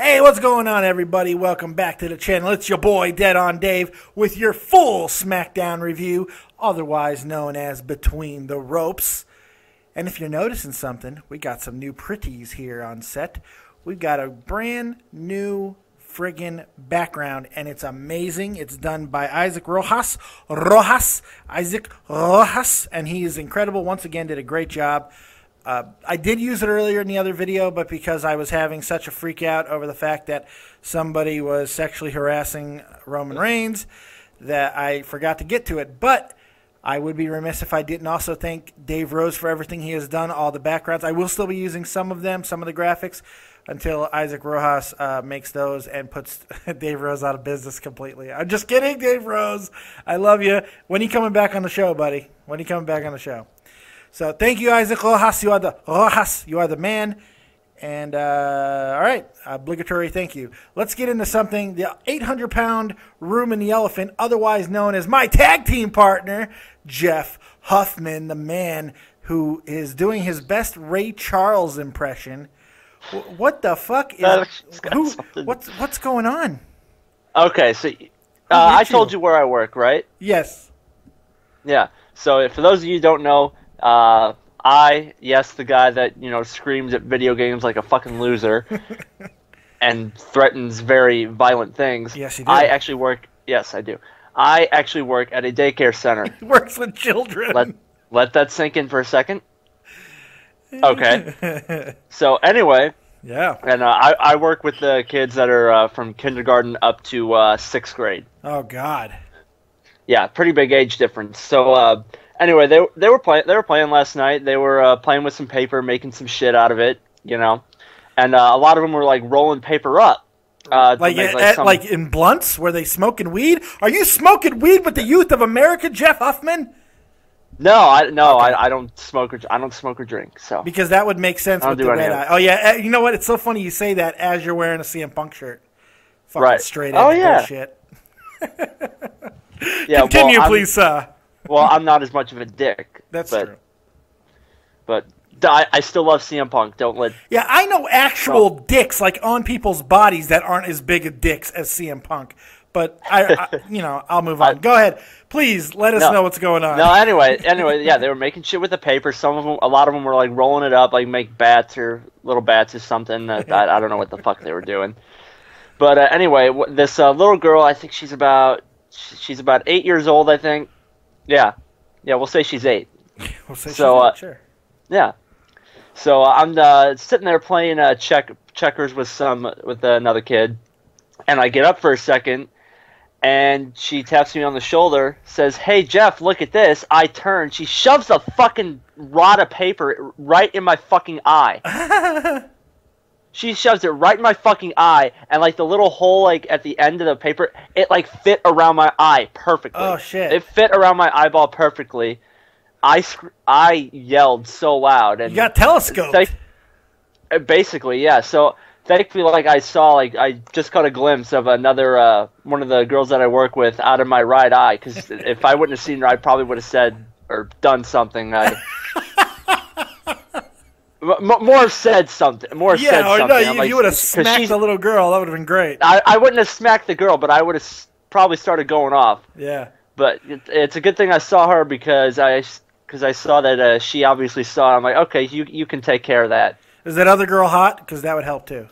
Hey, what's going on, everybody? Welcome back to the channel. It's your boy, Dead on Dave, with your full SmackDown review, otherwise known as Between the Ropes. And if you're noticing something, we got some new pretties here on set. We've got a brand new friggin' background, and it's amazing. It's done by Isaac Rojas, and he is incredible. Once again, did a great job. I did use it earlier in the other video, but because I was having such a freak out over the fact that somebody was sexually harassing Roman Reigns that I forgot to get to it. But I would be remiss if I didn't also thank Dave Rose for everything he has done, all the backgrounds. I will still be using some of them, some of the graphics, until Isaac Rojas makes those and puts Dave Rose out of business completely. I'm just kidding, Dave Rose. I love you. When are you coming back on the show, buddy? When are you coming back on the show? So thank you, Isaac Rojas. You are the man. And all right, obligatory thank you. Let's get into something. The 800-pound room in the elephant, otherwise known as my tag team partner, Jeff Huffman, the man who is doing his best Ray Charles impression. What the fuck is what's going on? Okay, so I told you where I work, right? Yes. Yeah. So for those of you who don't know, the guy that, screams at video games like a fucking loser and threatens very violent things. Yes, you do. Yes, I do. I actually work at a daycare center. He works with children. Let that sink in for a second. Okay. So anyway. Yeah. And I work with the kids that are from kindergarten up to 6th grade. Oh, God. Yeah, pretty big age difference. So, anyway, they were playing last night. They were playing with some paper, making some shit out of it, and a lot of them were like rolling paper up. Like in blunts? Were they smoking weed? Are you smoking weed with the youth of America, Jeff Huffman? No, I don't smoke or drink. So because that would make sense with the red eye. Oh yeah, you know what? It's so funny you say that as you're wearing a CM Punk shirt. Fucking right. Straight edge bullshit. Yeah. Continue, please, sir. Well, I'm not as much of a dick. That's true. But I still love CM Punk. Don't let. Yeah, I know actual dicks like on people's bodies that aren't as big of dicks as CM Punk. But I'll move on. Go ahead, please. Let us know what's going on. No, anyway, yeah, they were making shit with the paper. A lot of them were like rolling it up, like make bats or little bats or something. I don't know what the fuck they were doing. But anyway, this little girl, I think she's about 8 years old. I think. Yeah, we'll say she's 8. We'll say she's 8, sure. Yeah. So I'm sitting there playing checkers with another kid, and I get up for a second, and she taps me on the shoulder, says, "Hey Jeff, look at this." I turn, she shoves a fucking wad of paper right in my fucking eye. She shoves it right in my fucking eye, and like the little hole like at the end of the paper, it like fit around my eye perfectly. Oh shit! It fit around my eyeball perfectly. I yelled so loud, and you got telescoped. Basically, yeah. So thankfully, I just caught a glimpse of another one of the girls that I work with out of my right eye. Because if I wouldn't have seen her, I probably would have said or done something. More said something. Said something. No, you would have smacked the little girl. That would have been great. I wouldn't have smacked the girl, but I would have probably started going off. Yeah. But it's a good thing I saw her because I saw that she obviously saw it. I'm like, okay, you can take care of that. Is that other girl hot? Because that would help too.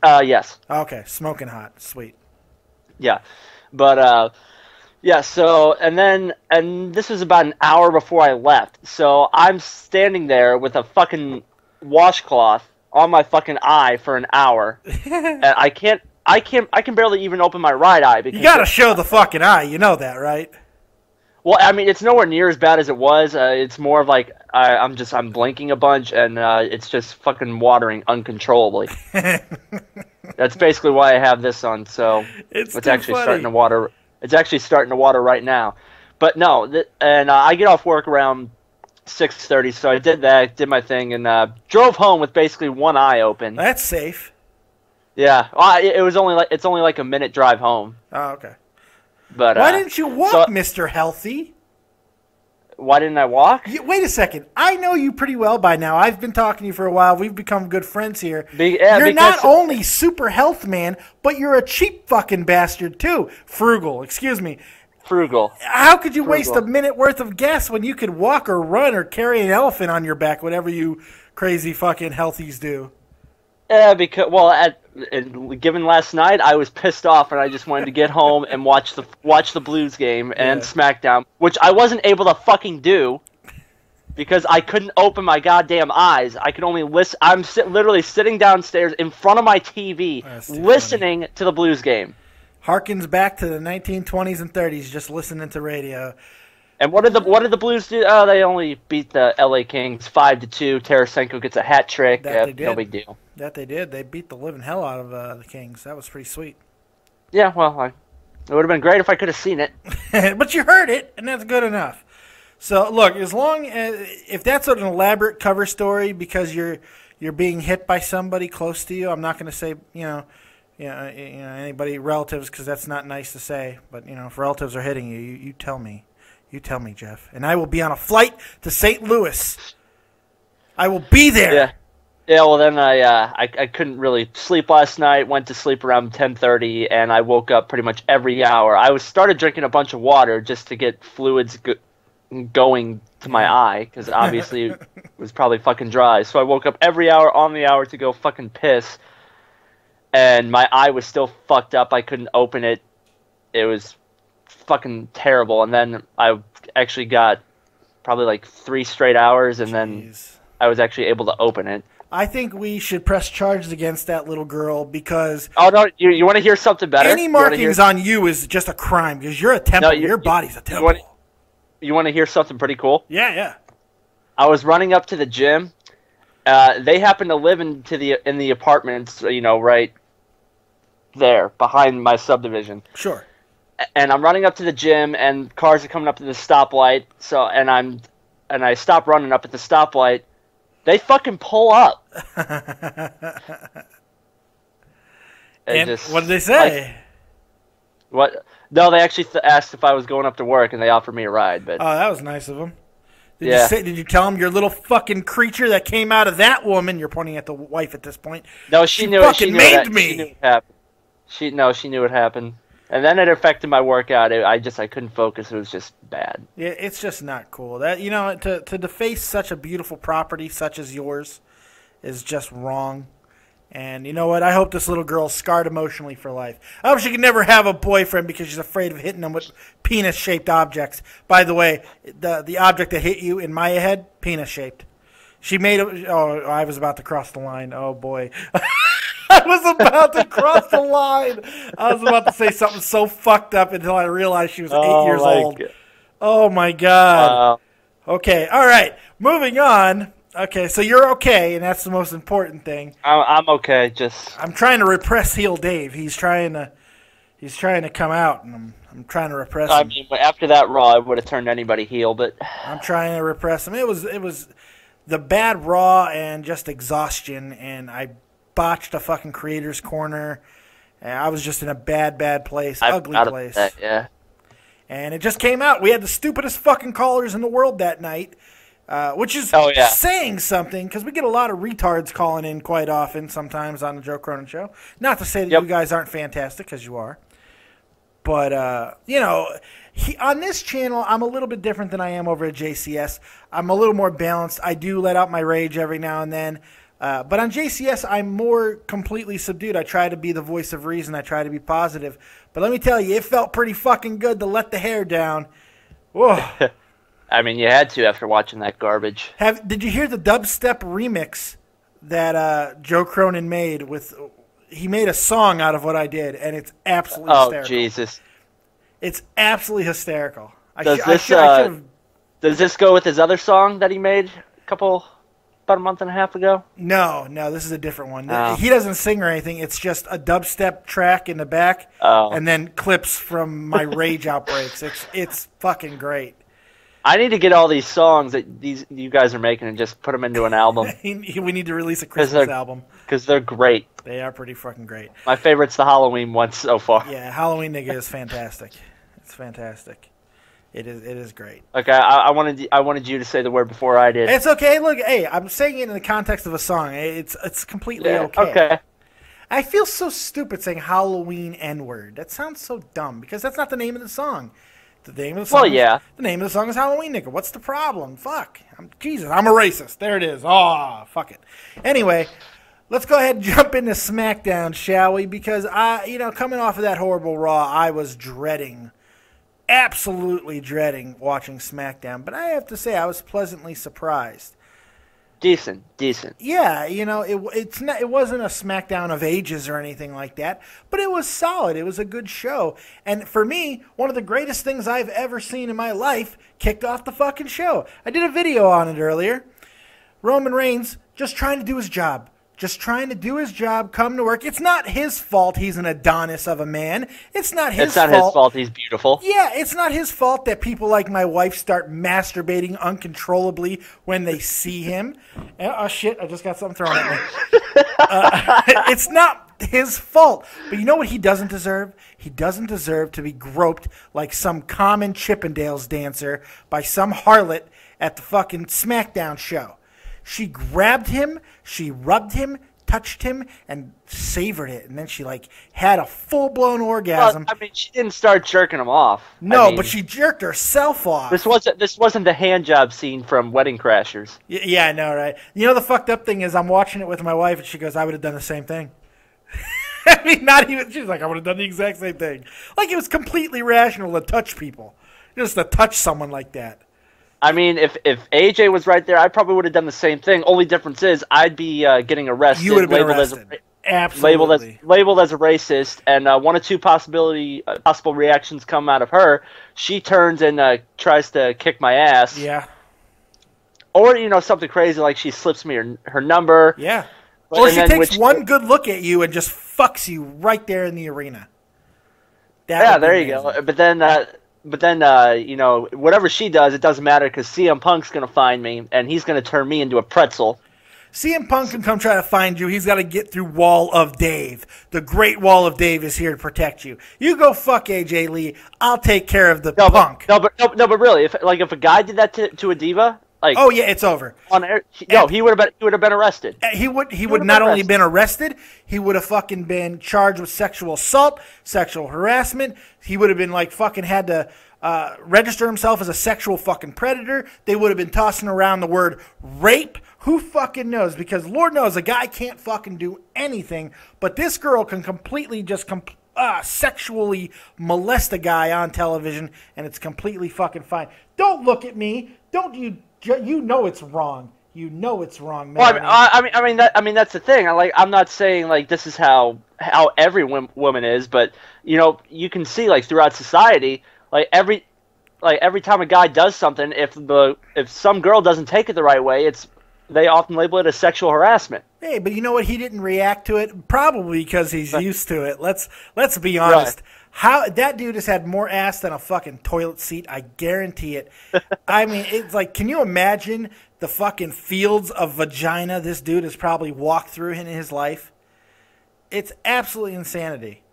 Yes. Okay, smoking hot. Sweet. Yeah. But yeah, so and this was about an hour before I left. So I'm standing there with a fucking washcloth on my fucking eye for an hour. And I can barely even open my right eye because you gotta show the fucking eye. You know that, right? Well, I mean, it's nowhere near as bad as it was. It's more of like I'm blinking a bunch, and it's just fucking watering uncontrollably. That's basically why I have this on. So it's actually starting to water. It's actually starting to water right now. But no, and I get off work around 6:30, so I did that, did my thing, and drove home with basically one eye open. That's safe. Yeah, well, it's only like a minute drive home. Oh, okay. But why didn't you walk, Mr. Healthy? Why didn't I walk? Wait a second. I know you pretty well by now. I've been talking to you for a while. We've become good friends here. You're not only super health man, but you're a cheap fucking bastard too. Frugal. Excuse me. Frugal. How could you waste a minute worth of gas when you could walk or run or carry an elephant on your back, whatever you crazy fucking healthies do? Yeah, because given last night, I was pissed off and I just wanted to get home and watch the Blues game and SmackDown, which I wasn't able to fucking do because I couldn't open my goddamn eyes. I could only listen. I'm literally sitting downstairs in front of my TV listening to the Blues game. Harkens back to the 1920s and 30s, just listening to radio. And what did the Blues do? Oh, they only beat the LA Kings 5-2. Tarasenko gets a hat trick. No big deal. That they did. They beat the living hell out of the Kings. That was pretty sweet. Yeah, well, it would have been great if I could have seen it. But you heard it, and that's good enough. So look, as long as if that's an elaborate cover story because you're being hit by somebody close to you, I'm not going to say anybody relatives because that's not nice to say. But if relatives are hitting you, you tell me. You tell me, Jeff, and I will be on a flight to St. Louis. I will be there. Yeah. Yeah, well then I couldn't really sleep last night. Went to sleep around 10:30, and I woke up pretty much every hour. I started drinking a bunch of water just to get fluids going to my eye because obviously it was probably fucking dry. So I woke up every hour on the hour to go fucking piss, and my eye was still fucked up. I couldn't open it. It was fucking terrible. And then I actually got probably like 3 straight hours, and then I was actually able to open it. I think we should press charges against that little girl because... Oh, no, you want to hear something better? Any markings on you is just a crime because you're a temple. Your body's a temple. You want to hear something pretty cool? Yeah. I was running up to the gym. They happen to live in the apartments, right there behind my subdivision. Sure. And I'm running up to the gym, and cars are coming up to the stoplight. And I stop running up at the stoplight. They fucking pull up. And what did they say? What? No, they actually asked if I was going up to work, and they offered me a ride. But that was nice of them. Did you tell them your little fucking creature that came out of that woman? You're pointing at the wife at this point. No, she knew it. She made me. She knew it happened. She knew it happened. And then it affected my workout. I couldn't focus. It was just bad. Yeah, it's just not cool. That to deface such a beautiful property such as yours is just wrong. And you know what? I hope this little girl's scarred emotionally for life. I hope she can never have a boyfriend because she's afraid of hitting them with penis-shaped objects. By the way, the object that hit you in my head, penis-shaped. She made it. Oh, I was about to cross the line. Oh boy. I was about to cross the line. I was about to say something so fucked up until I realized she was 8 years old. Oh, my God. Okay, all right. Moving on. Okay, so you're okay, and that's the most important thing. I'm okay. I'm trying to repress heel Dave. He's trying to come out, and I'm trying to repress him. I mean, after that Raw, I would have turned anybody heel, but I'm trying to repress him. It was the bad Raw and just exhaustion, and I botched a fucking creator's corner. I was just in a bad place, ugly place. Yeah. And it just came out. We had the stupidest fucking callers in the world that night, which is saying something because we get a lot of retards calling in quite often sometimes on the Joe Cronin Show. Not to say that you guys aren't fantastic because you are. But, on this channel, I'm a little bit different than I am over at JCS. I'm a little more balanced. I do let out my rage every now and then. But on JCS, I'm more completely subdued. I try to be the voice of reason. I try to be positive. But let me tell you, it felt pretty fucking good to let the hair down. Whoa. I mean, you had to after watching that garbage. Did you hear the dubstep remix that Joe Cronin made? He made a song out of what I did, and it's absolutely hysterical. Oh, Jesus. It's absolutely hysterical. Does this go with his other song that he made about a month and a half ago? No, this is a different one. Oh. He doesn't sing or anything. It's just a dubstep track in the back, and then clips from my rage outbreaks. It's fucking great. I need to get all these songs that you guys are making and just put them into an album. We need to release a Christmas album. Because they're great. They are pretty fucking great. My favorite's the Halloween one so far. Yeah, Halloween Nigga is fantastic. It's fantastic. It is great. Okay, I wanted you to say the word before I did. It's okay. Look, hey, I'm saying it in the context of a song. It's completely okay. Okay. I feel so stupid saying Halloween N-word. That sounds so dumb because that's not the name of the song. The name of the song. Well, yeah. The name of the song is Halloween, nigga. What's the problem? Fuck. Jesus, I'm a racist. There it is. Oh, fuck it. Anyway, let's go ahead and jump into SmackDown, shall we? Because coming off of that horrible Raw, I was dreading, absolutely dreading watching SmackDown. But I have to say, I was pleasantly surprised. Decent. Yeah, it wasn't a SmackDown of ages or anything like that, but it was solid. It was a good show. And for me, one of the greatest things I've ever seen in my life kicked off the fucking show. I did a video on it earlier. Roman Reigns just trying to do his job. Just trying to do his job, come to work. It's not his fault he's an Adonis of a man. It's not his fault. It's not his fault he's beautiful. Yeah, it's not his fault that people like my wife start masturbating uncontrollably when they see him. Oh, shit, I just got something thrown at me. It's not his fault. But you know what he doesn't deserve? He doesn't deserve to be groped like some common Chippendales dancer by some harlot at the fucking SmackDown show. She grabbed him, she rubbed him, touched him, and savored it. And then she, had a full-blown orgasm. Well, I mean, she didn't start jerking him off. No, but she jerked herself off. This wasn't the hand job scene from Wedding Crashers. Yeah, I know, right? You know, the fucked up thing is I'm watching it with my wife, and she goes, I would have done the same thing. I mean, not even, she's like, I would have done the exact same thing. Like, it was completely rational to touch people. Just to touch someone like that. I mean, if AJ was right there, I probably would have done the same thing. Only difference is I'd be getting arrested. You would have been arrested. Absolutely. Labeled as a racist, and one of two possible reactions come out of her. She turns and tries to kick my ass. Yeah. Or, something crazy like she slips me her number. Yeah. Or she takes one good look at you and just fucks you right there in the arena. There you go. But then, whatever she does, it doesn't matter because CM Punk's going to find me, and he's going to turn me into a pretzel. CM Punk can come try to find you. He's got to get through Wall of Dave. The Great Wall of Dave is here to protect you. You go fuck AJ Lee. I'll take care of the Punk. But really, if a guy did that to a diva, oh yeah, it's over. On air, he would have been arrested. He would not only been arrested, he would have fucking been charged with sexual assault, sexual harassment. He would have been had to register himself as a sexual fucking predator. They would have been tossing around the word rape. Who fucking knows? Because Lord knows a guy can't fucking do anything, but this girl can completely just sexually molest a guy on television, and it's completely fucking fine. Don't look at me. Don't you? You know it's wrong. You know it's wrong, man. Well, I mean that's the thing. I'm not saying this is how every woman is, but you can see throughout society, every time a guy does something, if some girl doesn't take it the right way, they often label it as sexual harassment. Hey, but you know what? He didn't react to it probably because he's used to it. Let's be honest. Right. How that dude has had more ass than a fucking toilet seat, I guarantee it. I mean, it's can you imagine the fucking fields of vagina this dude has probably walked through in his life? It's absolutely insanity.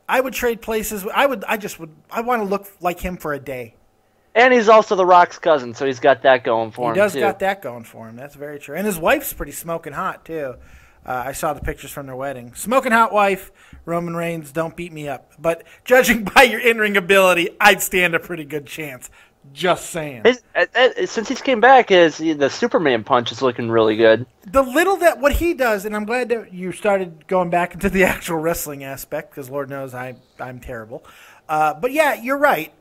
I would trade places. I want to look like him for a day. And he's also The Rock's cousin, so he's got that going for him, He does got that going for him. That's very true. And his wife's pretty smoking hot, too. I saw the pictures from their wedding. Smoking hot wife, Roman Reigns, don't beat me up. But judging by your in-ring ability, I'd stand a pretty good chance. Just saying. Since he's came back, the Superman punch is looking really good. The little that what he does, and I'm glad that you started going back into the actual wrestling aspect, because Lord knows I'm terrible. But yeah, you're right.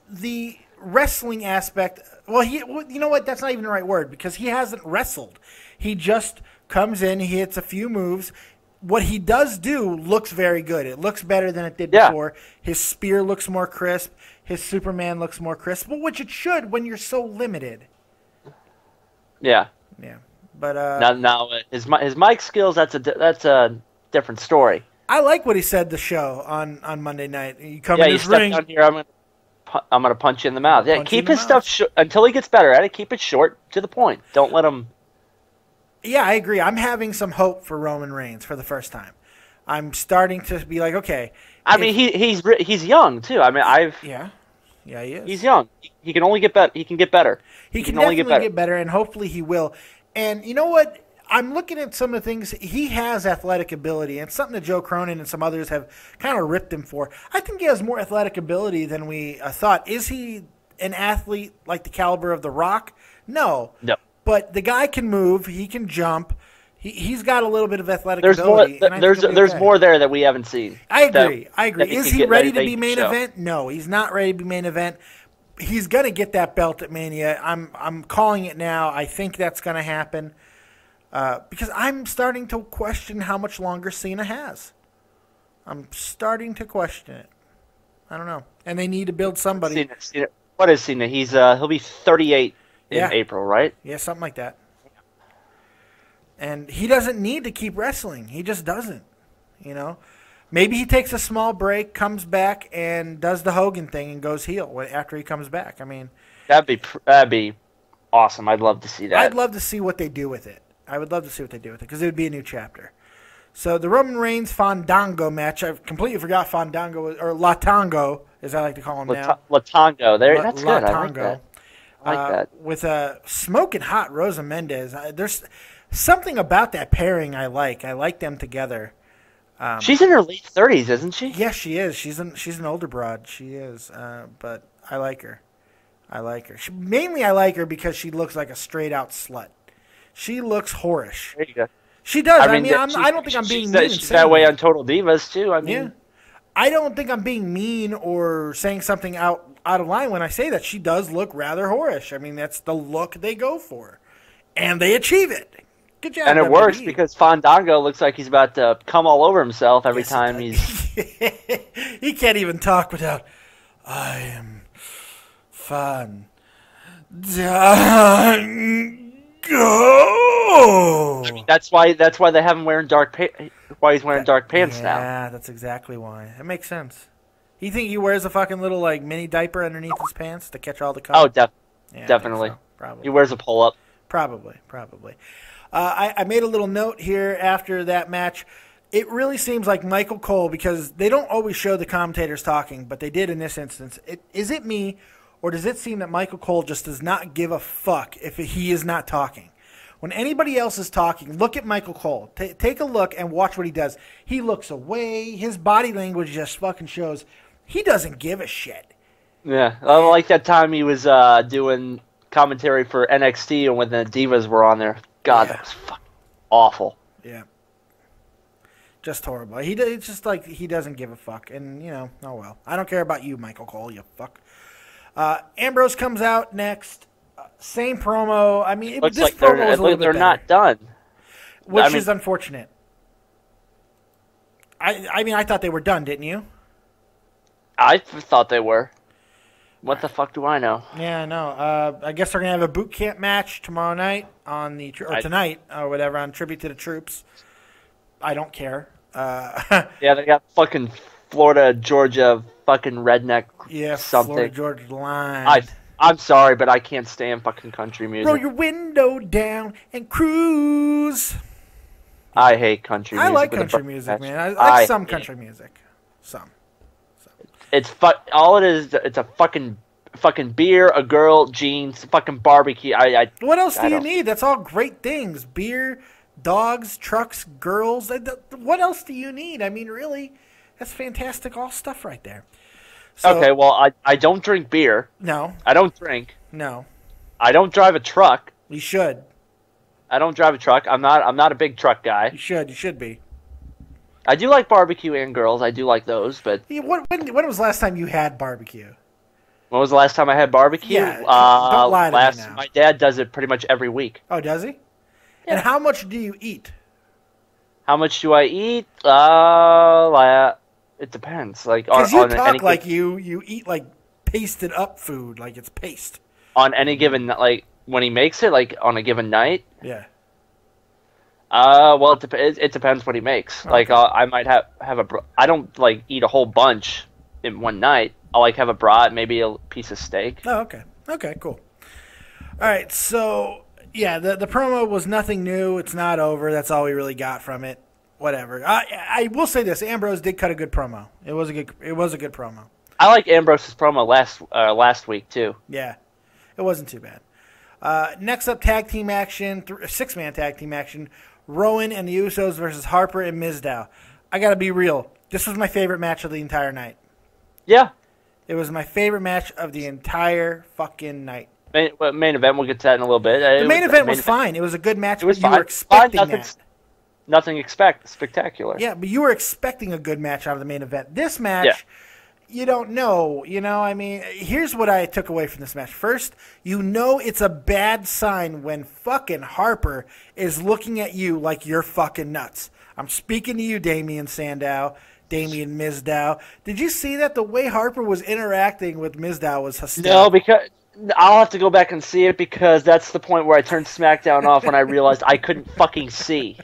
The wrestling aspect, you know what? That's not even the right word because he hasn't wrestled. He just comes in, he hits a few moves. What he does do looks very good. It looks better than it did before. His spear looks more crisp. His Superman looks more crisp, which it should when you're so limited. Yeah. Yeah. But now his mic skills, that's a different story. I like what he said the show on Monday night. You come in this ring. Down here, I'm gonna punch you in the mouth. Yeah, keep his stuff until he gets better at it. Keep it short, to the point. Don't let him. Yeah, I agree. I'm having some hope for Roman Reigns for the first time. I'm starting to be like, okay. I mean, he's young too. I mean, Yeah, he is. He's young. He can only get better. He can get better. He can only get better, and hopefully he will. And you know what? I'm looking at some of the things. He has athletic ability, and something that Joe Cronin and some others have kind of ripped him for. I think he has more athletic ability than we thought. Is he an athlete like the caliber of The Rock? No. No. But the guy can move. He can jump. He's got a little bit of athletic ability. There's more there that we haven't seen. I agree. Is he ready to be main event? No, he's not ready to be main event. He's going to get that belt at Mania. I'm calling it now. I think that's going to happen. Because I'm starting to question how much longer Cena has. I'm starting to question it. I don't know. And they need to build somebody. Cena. What is Cena? He'll be 38 in April, right? Yeah, something like that. And he doesn't need to keep wrestling. He just doesn't. You know? Maybe he takes a small break, comes back, and does the Hogan thing and goes heel after he comes back. I mean, that'd be awesome. I'd love to see that. I'd love to see what they do with it. I would love to see what they do with it because it would be a new chapter. So the Roman Reigns Fandango match, I completely forgot Fandango, or Latango, as I like to call him now. Latango. That's good. I like that. I like that. With a smoking hot Rosa Mendez. There's something about that pairing I like. I like them together. She's in her late 30s, isn't she? Yes, she is. She's an older broad. She is. But I like her. I like her because she looks like a straight-out slut. She looks whorish. There you go. She does. I don't think I'm being mean. She's that way on Total Divas, too. Yeah. I don't think I'm being mean or saying something out of line when I say that. She does look rather whorish. I mean, that's the look they go for. And they achieve it. Good job, and it WWE. Works because Fandango looks like he's about to come all over himself every time he's... He can't even talk without, I am Fandango. I mean, that's why they have him wearing why he's wearing dark pants now. Yeah, that's exactly why. It makes sense. You think he wears a fucking little like mini diaper underneath his pants to catch all the color? Oh, definitely. So. Probably. He wears a pull-up. Probably. I made a little note here after that match. It really seems like Michael Cole, because they don't always show the commentators talking, but they did in this instance. Is it me, or does it seem that Michael Cole just does not give a fuck if he is not talking? When anybody else is talking, look at Michael Cole. Take a look and watch what he does. He looks away. His body language just fucking shows he doesn't give a shit. Yeah, like that time he was doing commentary for NXT and when the Divas were on there. God, that was fucking awful. Yeah. Just horrible. It's just like he doesn't give a fuck. And, oh well. I don't care about you, Michael Cole, you fuck. Ambrose comes out next. Same promo. I mean, this like promo is a little bit better. They're not done. Which is unfortunate. I thought they were done, didn't you? I thought they were. What the fuck do I know? Yeah, no. I guess they're going to have a boot camp match tomorrow night tonight or whatever on Tribute to the Troops. I don't care. Yeah, they got fucking Florida, Georgia, fucking redneck something. Florida, Georgia line. I'm sorry, but I can't stand fucking country music. Roll your window down and cruise. I hate country music. I like country music, man. I like some country music. Some. It's all it is. It's a fucking beer, a girl, jeans, fucking barbecue. What else do you need? That's all great things. Beer, dogs, trucks, girls. What else do you need? I mean, really, that's fantastic all stuff right there. So, okay, well, I don't drink beer. No. I don't drink. No. I don't drive a truck. You should. I don't drive a truck. I'm not a big truck guy. You should. You should be. I do like barbecue and girls. I do like those, but... When was the last time you had barbecue? When was the last time I had barbecue? Yeah, don't lie to me now. My dad does it pretty much every week. Oh, does he? Yeah. And how much do you eat? How much do I eat? It depends. Because you talk like you eat like pasted up food, like it's paste. On any given, when he makes it, on a given night? Yeah. Well, it depends what he makes. Okay. I might have I don't eat a whole bunch in one night. I'll have a brat, maybe a piece of steak. Oh, okay. Okay, cool. All right, so yeah, the promo was nothing new. It's not over. That's all we really got from it. Whatever. I will say this: Ambrose did cut a good promo. It was a good promo. I like Ambrose's promo last week too. Yeah, it wasn't too bad. Next up, tag team action, 6-man tag team action. Rowan and the Usos versus Harper and Mizdow. I got to be real. This was my favorite match of the entire night. Yeah. It was my favorite match of the entire fucking night. Main event, we'll get to that in a little bit. The main event was fine. It was a good match, but you were expecting that. Nothing spectacular. Yeah, but you were expecting a good match out of the main event. This match, you don't know. I mean, here's what I took away from this match. First, it's a bad sign when fucking Harper is looking at you like you're fucking nuts. I'm speaking to you, Damian Mizdow. Did you see that? The way Harper was interacting with Mizdow was hysterical. No, because I'll have to go back and see it because that's the point where I turned SmackDown off when I realized I couldn't fucking see.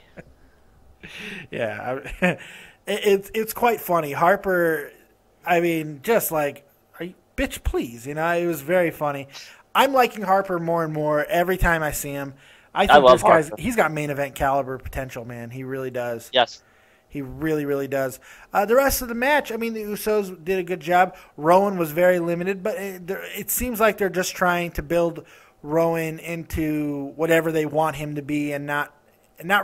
Yeah, it's quite funny. Harper, I mean, just like, bitch, please. It was very funny. I'm liking Harper more and more every time I see him. I think this guy's he's got main event caliber potential, man. He really does. Yes. He really, really does. The rest of the match, I mean, the Usos did a good job. Rowan was very limited, but it seems like they're just trying to build Rowan into whatever they want him to be and not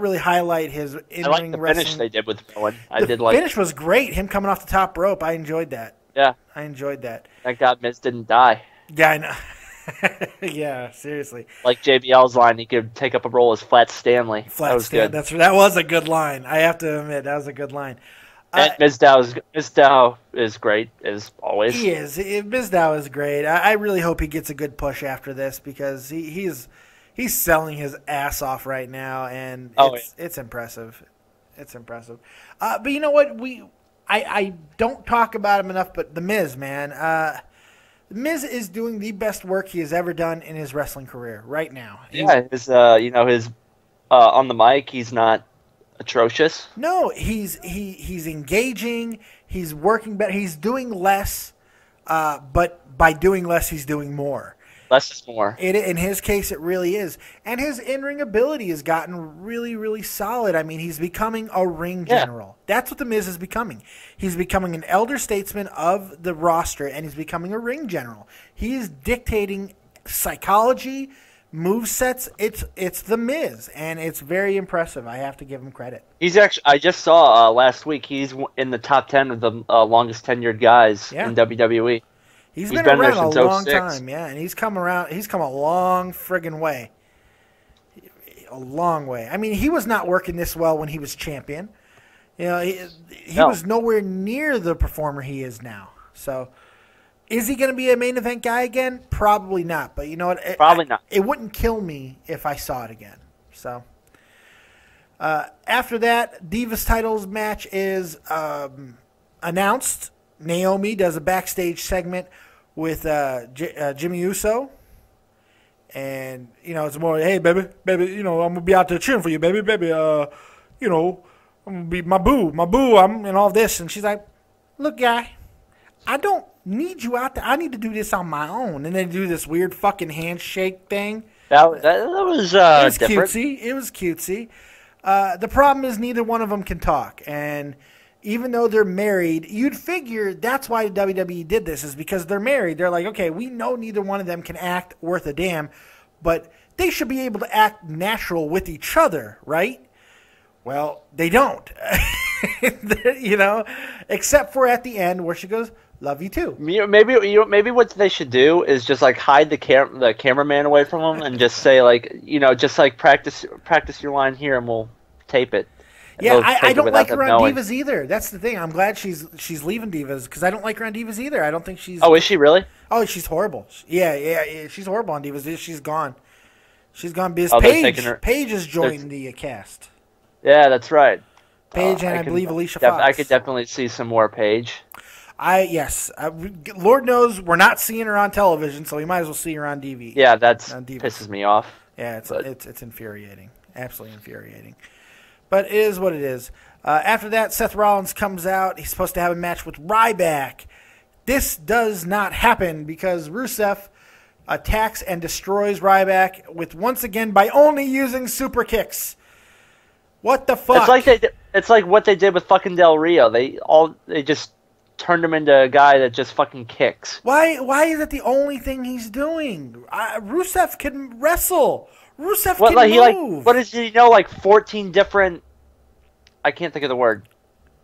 really highlight his in-ring I like the wrestling. finish they did with Rowan. The finish was great. Him coming off the top rope. I enjoyed that. Yeah. I enjoyed that. Thank God Miz didn't die. Yeah, I know. Yeah, seriously. Like JBL's line, he could take up a role as Flat Stanley. That was good. That was a good line. I have to admit, that was a good line. And Mizdow is great, as always. He is. Mizdow is great. I really hope he gets a good push after this because he's selling his ass off right now, and it's impressive. It's impressive. But you know what? I don't talk about him enough, but The Miz, man. The Miz is doing the best work he has ever done in his wrestling career right now. His on the mic, he's not atrocious. No, he's engaging. He's working better. He's doing less, but by doing less, he's doing more. Less is more. In his case, it really is. And his in-ring ability has gotten really, really solid. I mean, he's becoming a ring general. That's what The Miz is becoming. He's becoming an elder statesman of the roster, and he's becoming a ring general. He is dictating psychology, movesets. It's The Miz, and it's very impressive. I have to give him credit. He's actually. I just saw last week. He's in the top 10 of the longest tenured guys in WWE. He's been around a long time, and he's come around. He's come a long friggin' way. A long way. I mean, he was not working this well when he was champion. He was nowhere near the performer he is now. So, is he going to be a main event guy again? Probably not. But you know what? Probably not. It wouldn't kill me if I saw it again. So, after that, Divas titles match is announced. Naomi does a backstage segment with Jimmy Uso. And, it's more, hey, baby, I'm going to be out there cheering for you, baby. I'm going to be my boo, and all this. And she's like, look, guy, I don't need you out there. I need to do this on my own. And they do this weird fucking handshake thing. That was different. Cutesy. It was cutesy. The problem is neither one of them can talk. And even though they're married, you'd figure that's why WWE did this, is because they're married. They're like, okay, we know neither one of them can act worth a damn, but they should be able to act natural with each other, right? Well, they don't. Except for at the end where she goes, love you too. Maybe what they should do is just like hide the cameraman away from them and just say like, practice your line here and we'll tape it. Yeah, I don't like her on Divas either. That's the thing. I'm glad she's leaving Divas because I don't like her on Divas either. I don't think she's... Oh, is she really? Oh, she's horrible. Yeah, she's horrible on Divas. She's gone. She's gone because Paige has joined the cast. Yeah, that's right. Paige and I believe Alicia Fox. I could definitely see some more Paige. Yes. Lord knows we're not seeing her on television, so we might as well see her on TV. Yeah, pisses me off. Yeah, it's infuriating. Absolutely infuriating. But it is what it is. After that, Seth Rollins comes out. He's supposed to have a match with Ryback. This does not happen because Rusev attacks and destroys Ryback once again by only using super kicks. What the fuck? It's like what they did with fucking Del Rio. They just turned him into a guy that just fucking kicks. Why is that the only thing he's doing? Rusev can wrestle. Rusev can move. What is he know? Like 14 different. I can't think of the word.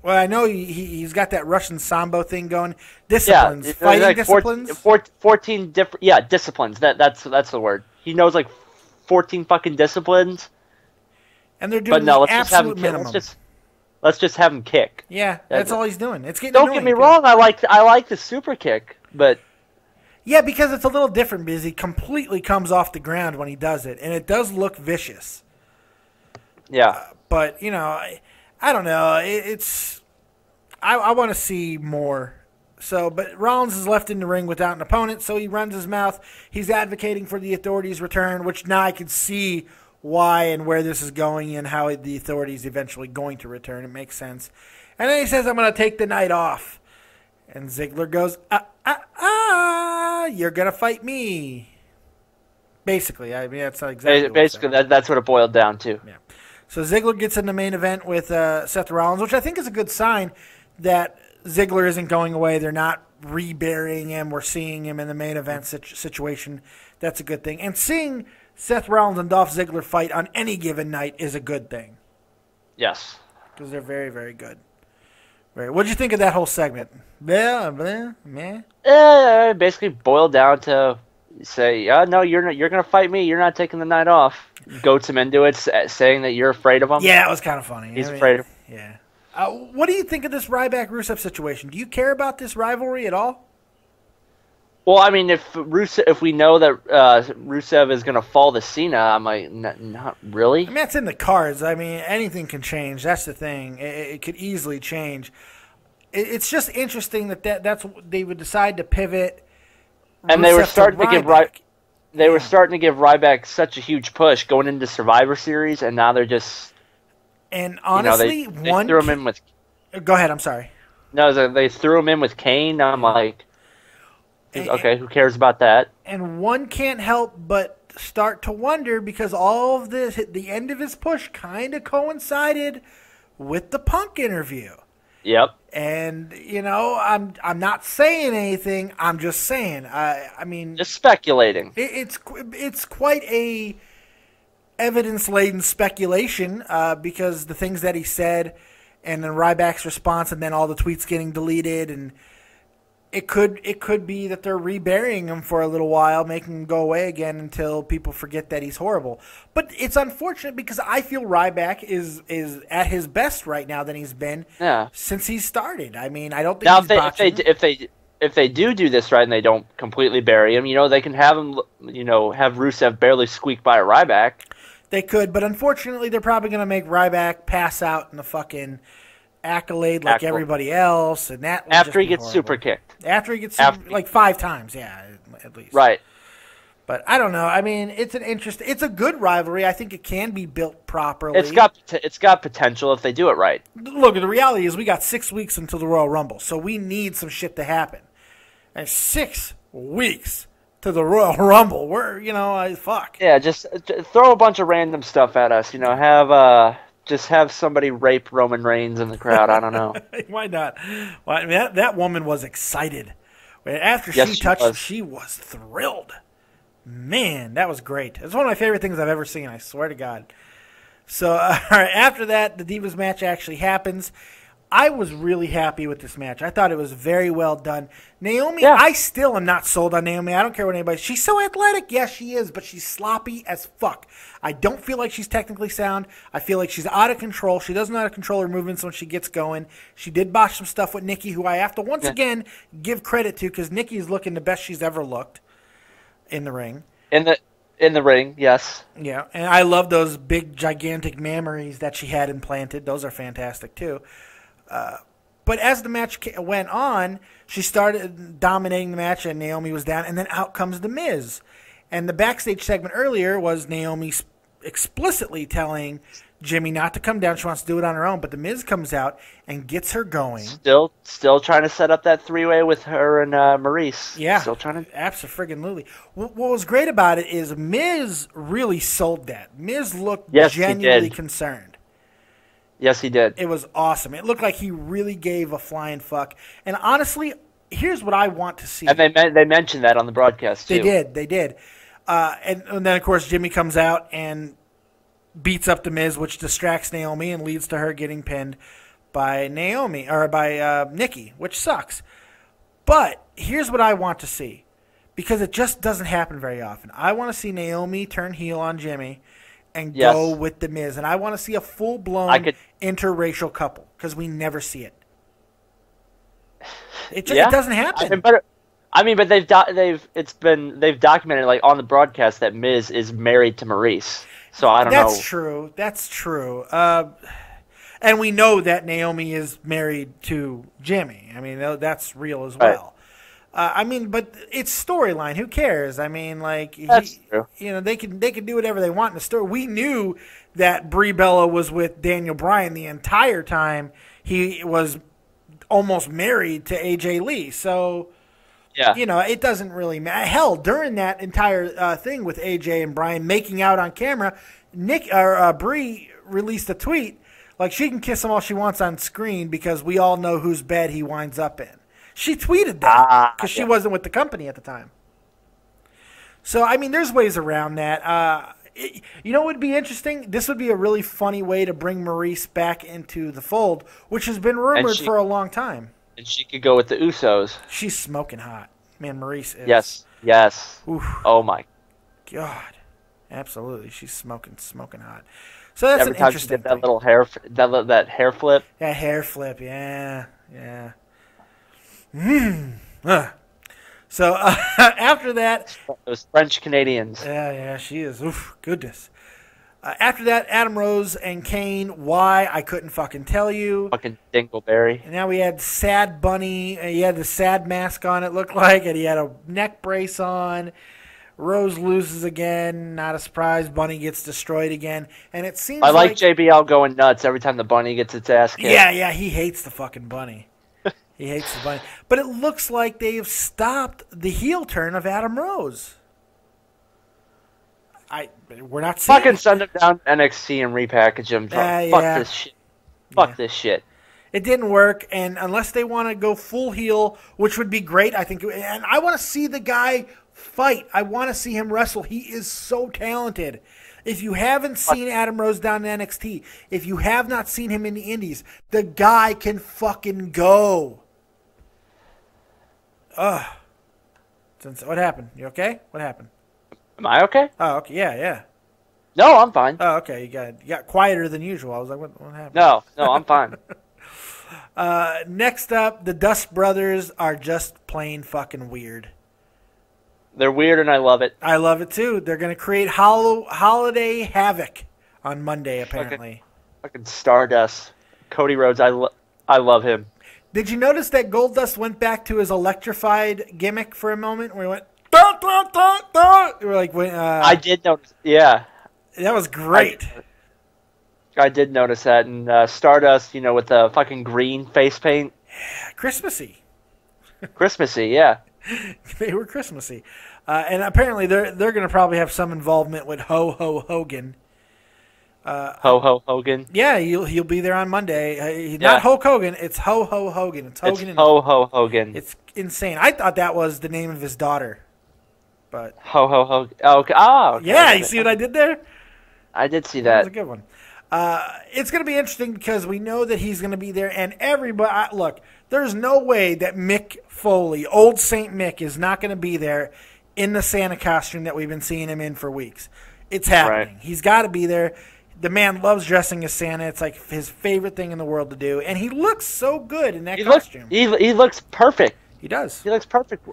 Well, I know he's got that Russian Sambo thing going. Disciplines, fighting like disciplines. 14 different. Disciplines. That's the word. He knows like 14 fucking disciplines. And they're doing the absolute minimum. Let's just have him kick. Yeah, that's all he's doing. It's getting Don't get me wrong. I like the super kick, but yeah, because it's a little different because he completely comes off the ground when he does it, and it does look vicious. Yeah, but I don't know. I want to see more. So, but Rollins is left in the ring without an opponent, so he runs his mouth. He's advocating for the Authorities' return, which now I can see why and where this is going and how the Authorities eventually going to return. It makes sense. And then he says, I'm going to take the night off. And Ziggler goes, you're going to fight me. Basically. I mean, that's not exactly Basically, that's what it boiled down to. Yeah. So Ziggler gets in the main event with Seth Rollins, which I think is a good sign that Ziggler isn't going away. They're not reburying him. We're seeing him in the main event situation. That's a good thing. And seeing Seth Rollins and Dolph Ziggler fight on any given night is a good thing. Yes. Because they're very, very good. What did you think of that whole segment? Basically boiled down to say, no, you're going to fight me. You're not taking the night off. Goats him into it, saying that you're afraid of him. Yeah, it was kind of funny. He's afraid of him. Yeah. What do you think of this Ryback-Rusev situation? Do you care about this rivalry at all? Well, I mean, if we know that Rusev is going to fall to Cena, I'm like, not really. I mean, that's in the cards. I mean, anything can change. That's the thing. It could easily change. It's just interesting that's they would decide to pivot. And they were starting to give Ryback such a huge push going into Survivor Series, and now they're just. And honestly, they threw him in with. Go ahead. I'm sorry. No, they threw him in with Kane. I'm like. Okay, who cares about that? And one can't help but start to wonder because all of this, the end of his push kind of coincided with the Punk interview. Yep. And, I'm not saying anything. I'm just saying. I mean. Just speculating. It's quite a evidence-laden speculation because the things that he said and then Ryback's response and then all the tweets getting deleted and It could be that they're reburying him for a little while, making him go away again until people forget that he's horrible. But it's unfortunate because I feel Ryback is at his best right now than he's been since he started. I mean, I don't think if they do this right and they don't completely bury him, they can have him, have Rusev barely squeak by a Ryback. They could, but unfortunately, they're probably going to make Ryback pass out in the fucking accolade like everybody else, and that after he gets super kicked. After he gets like 5 times, at least. Right. But I don't know. I mean, it's a good rivalry. I think it can be built properly. It's got potential if they do it right. Look, the reality is we got 6 weeks until the Royal Rumble, so we need some shit to happen. And 6 weeks to the Royal Rumble, fuck. Yeah, just throw a bunch of random stuff at us. Just have somebody rape Roman Reigns in the crowd. I don't know. Why not? Well, I mean, that woman was excited. After she touched him, she was thrilled. Man, that was great. It's one of my favorite things I've ever seen, I swear to God. So, all right, after that, the Divas match actually happens. I was really happy with this match. I thought it was very well done. Naomi, I still am not sold on Naomi. I don't care what anybody. She's so athletic. Yes, she is, but she's sloppy as fuck. I don't feel like she's technically sound. I feel like she's out of control. She doesn't know how to control her movements when she gets going. She did botch some stuff with Nikki, who I have to once again give credit to because Nikki's looking the best she's ever looked in the ring. In the ring, yes. Yeah, and I love those big, gigantic mammaries that she had implanted. Those are fantastic, too. But as the match went on, she started dominating the match, and Naomi was down, and then out comes The Miz. And the backstage segment earlier was Naomi explicitly telling Jimmy not to come down. She wants to do it on her own, but The Miz comes out and gets her going. Still trying to set up that three-way with her and Maurice. Yeah, still trying to. Absolutely. What was great about it is Miz really sold that. Miz looked genuinely concerned. Yes, he did. It was awesome. It looked like he really gave a flying fuck. And honestly, here's what I want to see. And they mentioned that on the broadcast, too. They did. And then, of course, Jimmy comes out and beats up The Miz, which distracts Naomi and leads to her getting pinned by Nikki, which sucks. But here's what I want to see, because it just doesn't happen very often. I want to see Naomi turn heel on Jimmy and go with The Miz. And I want to see a full-blown interracial couple, because we never see it. It doesn't happen. But they've documented, like, on the broadcast that Miz is married to Maurice. So I don't know. That's true. And we know that Naomi is married to Jimmy. I mean, that's real as well. But it's storyline. Who cares? I mean, like, that's true. They can do whatever they want in the story. We knew that Brie Bella was with Daniel Bryan the entire time he was almost married to AJ Lee. So, it doesn't really matter. Hell, during that entire thing with AJ and Bryan making out on camera, Brie released a tweet like she can kiss him all she wants on screen because we all know whose bed he winds up in. She tweeted that because she wasn't with the company at the time. So, I mean, there's ways around that. What would be interesting? This would be a really funny way to bring Maurice back into the fold, which has been rumored for a long time. And she could go with the Usos. She's smoking hot. Man, Maurice is. Yes. Oof. Oh, my God. Absolutely. She's smoking hot. So that's every an time interesting she did that little hair, that hair flip. That hair flip, yeah. So after that, those French Canadians. Yeah, she is. Oof, goodness. After that, Adam Rose and Kane. Why? I couldn't fucking tell you. Fucking Dingleberry. And now we had Sad Bunny. He had the sad mask on, it looked like, and he had a neck brace on. Rose loses again. Not a surprise. Bunny gets destroyed again. And it seems I like JBL going nuts every time the bunny gets its ass kicked. Yeah, he hates the fucking bunny. He hates the bunny. But it looks like they've stopped the heel turn of Adam Rose. We're not seeing fucking send him down NXT and repackage him. Fuck this shit. Fuck this shit. It didn't work, and unless they want to go full heel, which would be great, I think. And I want to see the guy fight. I want to see him wrestle. He is so talented. If you haven't seen Adam Rose down in NXT, if you have not seen him in the Indies, the guy can fucking go. What happened? You okay? What happened? Am I okay? Oh, okay. Yeah. No, I'm fine. Oh, okay. You got quieter than usual. I was like, what happened? No, I'm fine. Next up, the Dust Brothers are just plain fucking weird. They're weird, and I love it. I love it, too. They're going to create holiday havoc on Monday, apparently. Fucking Stardust. Cody Rhodes, I love him. Did you notice that Goldust went back to his electrified gimmick for a moment, where he went, dun, dun, dun, dun? We're like, I did notice, yeah. That was great. I did notice that, and Stardust, with the fucking green face paint. Yeah, Christmassy. Christmassy, yeah. They were Christmassy. And apparently they're going to probably have some involvement with Ho Ho Hogan. Ho Ho Hogan? Yeah, he'll be there on Monday. Not Hulk Hogan, it's Ho Ho Hogan. It's Hogan. It's Ho Ho Hogan. It's insane. I thought that was the name of his daughter. But Ho Ho Hogan. Oh, okay. Okay. Yeah, you see what I did there? I did see That that. was a good one. It's going to be interesting because we know that he's going to be there, and everybody. Look, there's no way that Mick Foley, old Saint Mick, is not going to be there in the Santa costume that we've been seeing him in for weeks. It's happening. Right. He's got to be there. The man loves dressing as Santa. It's like his favorite thing in the world to do, and he looks so good in that costume. He looks perfect. He does. He looks perfect.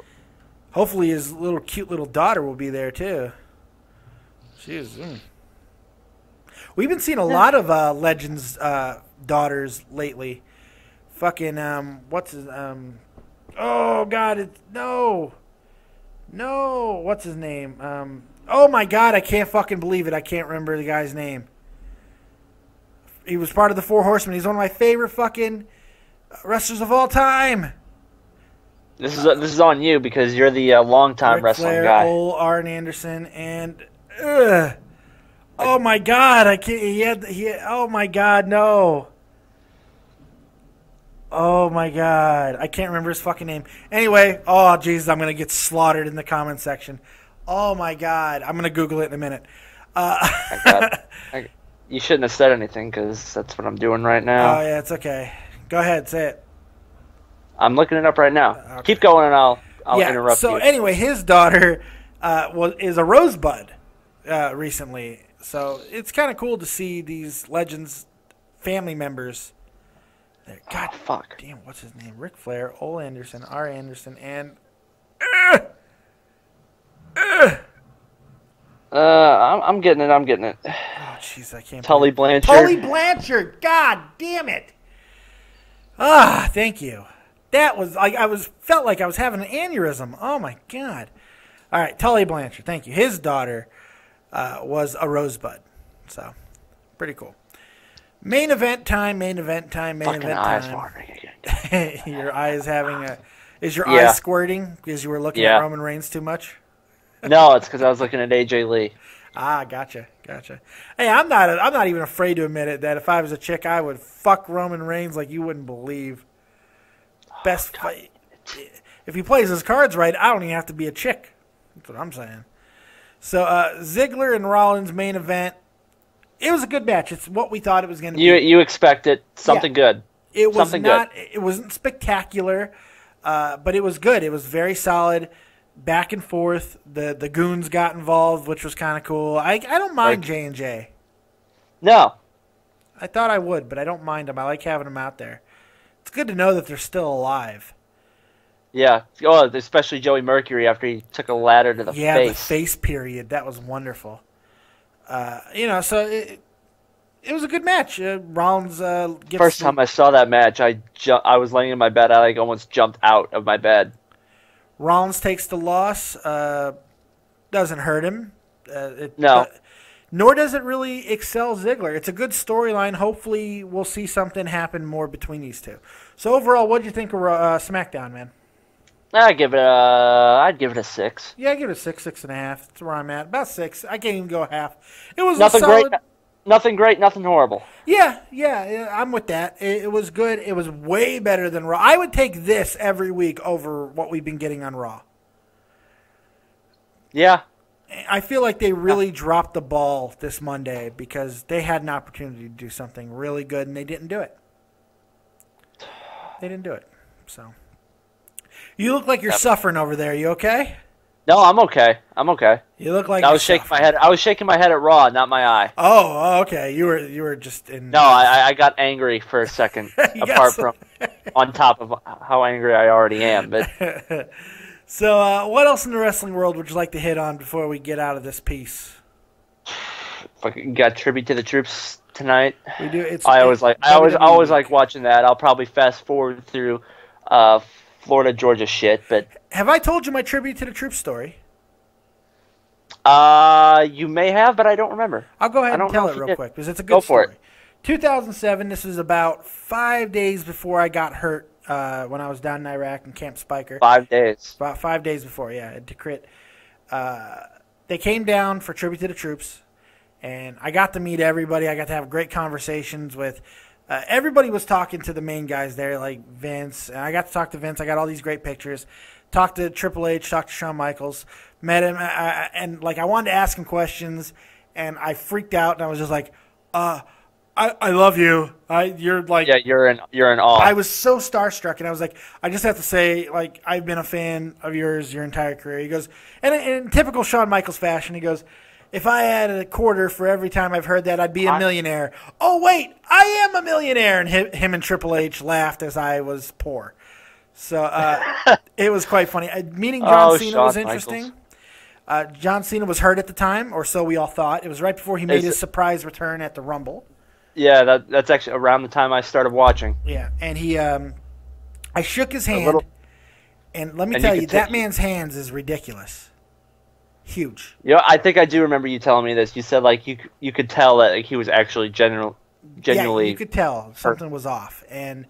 Hopefully, his cute little daughter will be there too. She's. We've been seeing a lot of Legends daughters lately. Fucking what's his oh God, no, what's his name? Oh my God, I can't fucking believe it. I can't remember the guy's name. He was part of the Four Horsemen. He's one of my favorite fucking wrestlers of all time. This is on you because you're the longtime wrestling Flair, guy. Ole Arn Anderson, and oh my God, I can't. He had. Oh my God, no. Oh my god, I can't remember his fucking name. Anyway, oh Jesus, I'm gonna get slaughtered in the comment section. Oh my god, I'm gonna Google it in a minute. You shouldn't have said anything because that's what I'm doing right now. Oh yeah, it's okay. Go ahead, say it. I'm looking it up right now. Okay. Keep going, and I'll interrupt you. So anyway, his daughter is a rosebud recently. So it's kind of cool to see these legends, family members. God, fuck. Damn, what's his name? Ric Flair, Ole Anderson, R. Anderson, and I'm getting it. oh jeez, I can't. Tully Blanchard. Tully Blanchard. God damn it. Thank you. That was felt like I was having an aneurysm. Oh my god. All right, Tully Blanchard. Thank you. His daughter was a rosebud. So, pretty cool. Main event time. Fucking eyes watering again. Your eye is is your eye squirting because you were looking at Roman Reigns too much? No, it's because I was looking at AJ Lee. Gotcha. Hey, I'm not even afraid to admit it that if I was a chick, I would fuck Roman Reigns like you wouldn't believe. Best fight. If he plays his cards right, I don't even have to be a chick. That's what I'm saying. So Ziggler and Rollins main event. It was a good match. It's what we thought it was going to be. You expected something good. It was something not. Good. It wasn't spectacular, but it was good. It was very solid. Back and forth. The goons got involved, which was kind of cool. I don't mind J&J. No. I thought I would, but I don't mind them. I like having them out there. It's good to know that they're still alive. Yeah. Oh, especially Joey Mercury after he took a ladder to the face. Yeah, the face period. That was wonderful. So it was a good match. Rollins gets First time I saw that match, I was laying in my bed. I almost jumped out of my bed. Rollins takes the loss. Doesn't hurt him. No. Nor does it really excel Ziggler. It's a good storyline. Hopefully, we'll see something happen more between these two. So overall, what did you think of SmackDown, man? I'd give it a 6. Yeah, I give it a 6, 6.5. That's where I'm at. About 6. I can't even go half. It was nothing solid... great. Nothing great, nothing horrible. Yeah, I'm with that. It was good. It was way better than Raw. I would take this every week over what we've been getting on Raw. Yeah. I feel like they really dropped the ball this Monday because they had an opportunity to do something really good, and they didn't do it. So, you look like you're suffering over there. You okay? No, I'm okay. You look like I was shaking my head. I was shaking my head at Raw, not my eye. Oh, okay. You were just in. No, I got angry for a second. Apart from, on top of how angry I already am, but. So, what else in the wrestling world would you like to hit on before we get out of this piece? Fucking got Tribute to the Troops tonight. We do. I always like watching that. I'll probably fast forward through Florida Georgia shit, but. Have I told you my Tribute to the Troops story? You may have, but I don't remember. I'll go ahead and tell it real quick because it's a good story. Go for it. 2007. This was about 5 days before I got hurt. When I was down in Iraq in Camp Spiker. 5 days. About 5 days before, yeah, at Tikrit. They came down for Tribute to the Troops, and I got to meet everybody. I got to have great conversations with everybody was talking to the main guys there, like Vince. And I got to talk to Vince. I got all these great pictures. Talked to Triple H, talked to Shawn Michaels, met him, and I wanted to ask him questions, and I freaked out, and I was just like, I love you. You're like you're in awe. I was so starstruck, and I was like, I just have to say, like, I've been a fan of yours your entire career. He goes, and in typical Shawn Michaels fashion, he goes, if I had a quarter for every time I've heard that, I'd be a millionaire. Oh wait, I am a millionaire, and him and Triple H laughed as I was poor. So it was quite funny. Meeting John Cena was interesting. John Cena was hurt at the time, or so we all thought. It was right before he made his surprise return at the Rumble. Yeah, that's actually around the time I started watching. Yeah, and I shook his hand, and let me tell you, that man's hands is ridiculous. Huge. Yeah, I think I do remember you telling me this. You said, like, you could tell that he was actually genuinely... Yeah, you could tell something was off, and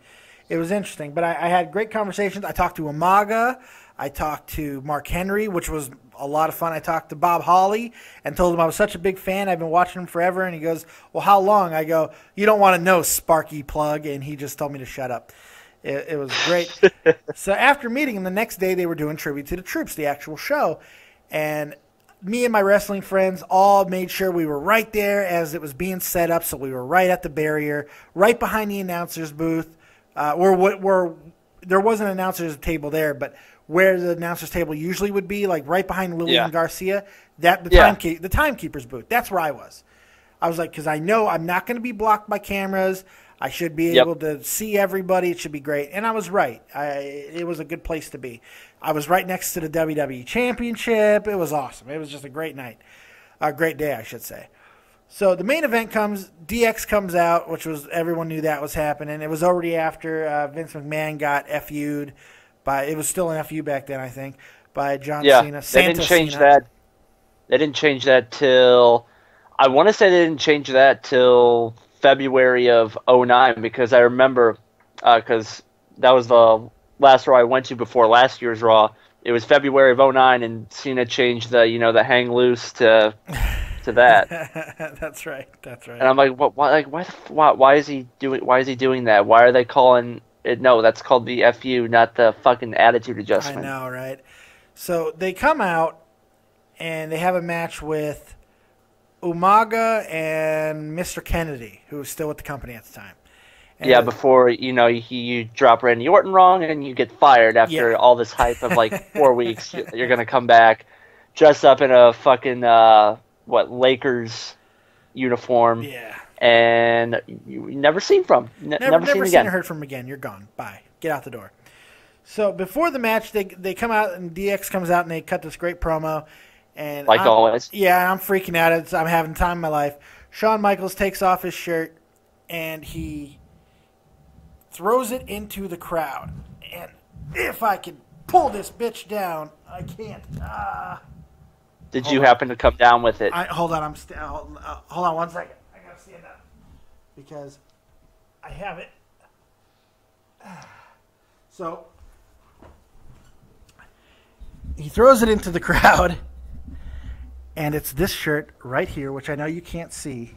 it was interesting. But I had great conversations. I talked to Umaga. I talked to Mark Henry, which was a lot of fun. I talked to Bob Holly and told him I was such a big fan. I've been watching him forever. And he goes, well, how long? I go, you don't want to know, Sparky Plug. And he just told me to shut up. It was great. So after meeting him, the next day they were doing Tribute to the Troops, the actual show. And me and my wrestling friends all made sure we were right there as it was being set up, so we were right at the barrier, right behind the announcer's booth, where there wasn't an announcer's table there, but where the announcer's table usually would be, like right behind Lillian Garcia, the timekeeper's booth. That's where I was. I was like, because I know I'm not going to be blocked by cameras. I should be able to see everybody. It should be great. And I was right. It was a good place to be. I was right next to the WWE Championship. It was awesome. It was just a great night. A great day, I should say. So the main event comes. DX comes out, which was everyone knew that was happening. It was already after Vince McMahon got FU'd by. It was still an FU back then, I think, by John Cena. They didn't change that. They didn't change that till. I want to say they didn't change that till February of 2009 because I remember because that was the last Raw I went to before last year's Raw. It was February of 2009 and Cena changed the the hang loose to that. That's right. And I'm like, what? Why is he doing that? Why are they calling it? No, that's called the FU, not the fucking attitude adjustment. I know, right? So they come out and they have a match with Umaga and Mr. Kennedy, who was still with the company at the time. And before, you drop Randy Orton wrong and you get fired after all this hype of like 4 weeks. You're going to come back dressed up in a fucking, Lakers uniform. Yeah. And you never seen from. Never seen or heard from again. You're gone. Bye. Get out the door. So before the match, they come out and DX comes out and they cut this great promo. And always. Yeah, I'm freaking out. I'm having time of my life. Shawn Michaels takes off his shirt, and he throws it into the crowd. And if I could pull this bitch down, I can't. Did you happen to come down with it? Hold on. Hold on 1 second. I got to stand up. Because I have it. So, he throws it into the crowd. And it's this shirt right here, which I know you can't see.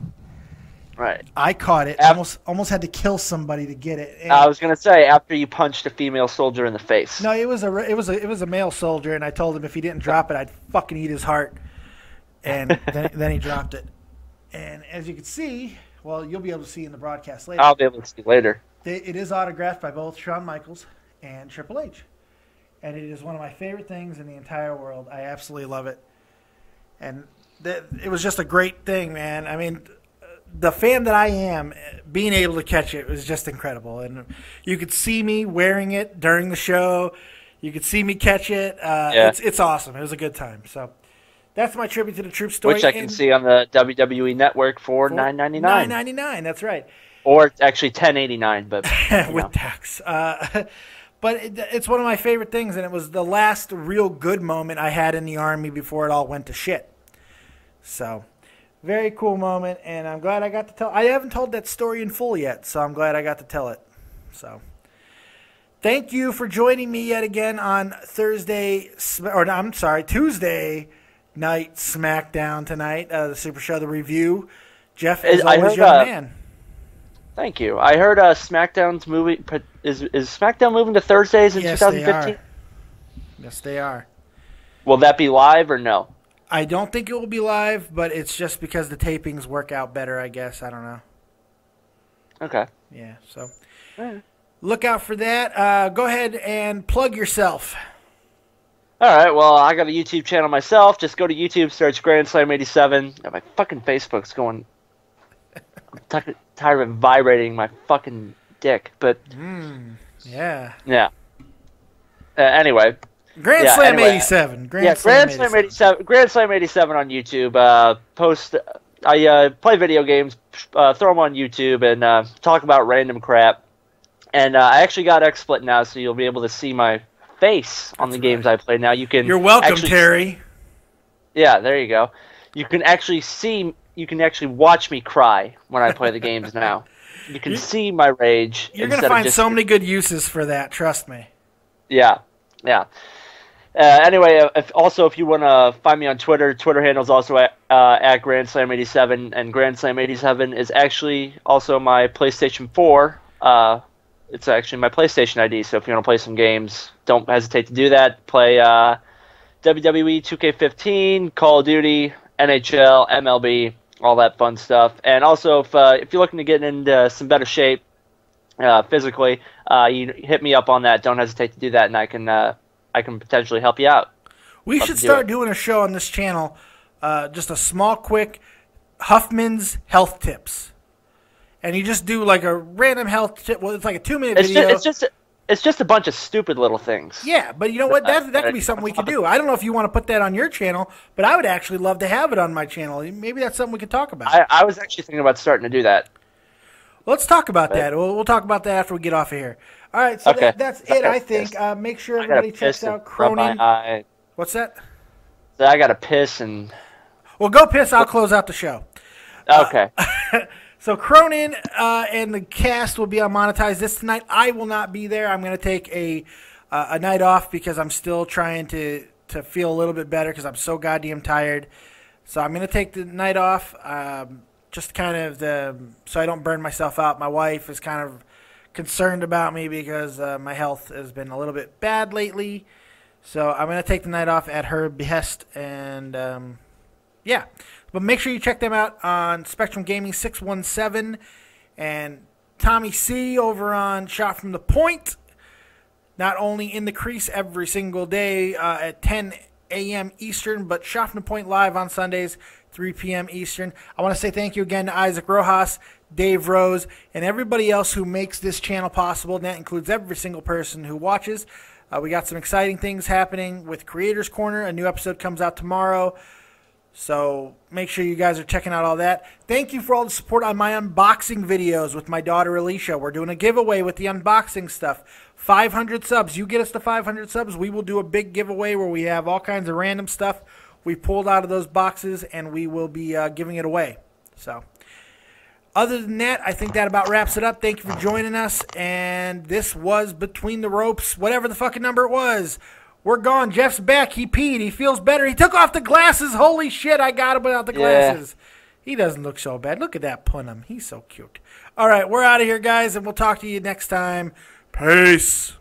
Right. I caught it. Almost had to kill somebody to get it. And I was gonna say after you punched a female soldier in the face. No, it was a male soldier, and I told him if he didn't drop it, I'd fucking eat his heart. And then he dropped it. And as you can see, well, you'll be able to see in the broadcast later. I'll be able to see later. It is autographed by both Shawn Michaels and Triple H, and it is one of my favorite things in the entire world. I absolutely love it. And it was just a great thing, man. I mean, the fan that I am, being able to catch it was just incredible. And you could see me wearing it during the show. You could see me catch it. It's awesome. It was a good time. So that's my tribute to the Troop story. Which I can see on the WWE Network for $9.99. $9.99, that's right. Or actually $10.89, but with tax. But it's one of my favorite things, and it was the last real good moment I had in the Army before it all went to shit. So, very cool moment, and I'm glad I got to tell. I haven't told that story in full yet, so I'm glad I got to tell it. So, thank you for joining me yet again on Tuesday night SmackDown tonight, the Super Show, the review. Jeff, as always, your man. Thank you. I heard SmackDown's moving. Is SmackDown moving to Thursdays in 2015? Yes, they are. Will that be live or no? I don't think it will be live, but it's just because the tapings work out better, I guess. I don't know. Okay. Yeah, so look out for that. Go ahead and plug yourself. All right, well, I got a YouTube channel myself. Just go to YouTube, search Grand Slam 87. My fucking Facebook's going... I'm tired of it vibrating my fucking dick, but... Yeah. Anyway. Grand Slam 87. Grand Slam 87. Grand Slam 87 on YouTube. I play video games, throw them on YouTube, and talk about random crap. And I actually got XSplit now, so you'll be able to see my face on the games I play now. You're welcome, Terry. Yeah, there you go. You can actually watch me cry when I play the games now. You can see my rage. You're going to find so many good uses for that, trust me. Yeah. Anyway, if you want to find me on Twitter handle's also at GrandSlam87, and GrandSlam87 is actually also my PlayStation 4 It's actually my PlayStation ID. So if you want to play some games, don't hesitate to do that. Play WWE 2K15, Call of Duty, NHL, MLB, all that fun stuff. And also, if you're looking to get into some better shape physically, you hit me up on that. Don't hesitate to do that, and I can potentially help you out. We should start doing a show on this channel, just a small, quick Huffman's health tips. And you just do like a random health tip. Well, it's like a 2-minute video. It's just a bunch of stupid little things. Yeah, but you know what? That could be something we could do. I don't know if you want to put that on your channel, but I would actually love to have it on my channel. Maybe that's something we could talk about. I was actually thinking about starting to do that. Let's talk about that. We'll talk about that after we get off of here. All right, so okay. that's it, I think. Make sure everybody checks out Cronin. What's that? So I got to piss and... Well, go piss. I'll close out the show. Okay. So Cronin and the cast will be on Monetize this tonight. I will not be there. I'm going to take a night off because I'm still trying to feel a little bit better because I'm so goddamn tired. So I'm going to take the night off just kind of so I don't burn myself out. My wife is kind of concerned about me because my health has been a little bit bad lately. So I'm going to take the night off at her behest and yeah. But make sure you check them out on Spectrum Gaming 617 and Tommy C over on Shot from the Point. Not only in the crease every single day at 10 a.m. Eastern, but Shot from the Point live on Sundays, 3 p.m. Eastern. I want to say thank you again to Isaac Rojas, Dave Rose, and everybody else who makes this channel possible. And that includes every single person who watches. We got some exciting things happening with Creators Corner. A new episode comes out tomorrow. So make sure you guys are checking out all that. Thank you for all the support on my unboxing videos with my daughter Alicia. We're doing a giveaway with the unboxing stuff. 500 subs. You get us to 500 subs, we will do a big giveaway where we have all kinds of random stuff we pulled out of those boxes, and we will be giving it away. So other than that, I think that about wraps it up. Thank you for joining us. And this was Between the Ropes, whatever the fucking number it was. We're gone. Jeff's back. He peed. He feels better. He took off the glasses. Holy shit, I got him without the glasses. He doesn't look so bad. Look at that punum. He's so cute. All right, we're out of here, guys, and we'll talk to you next time. Peace.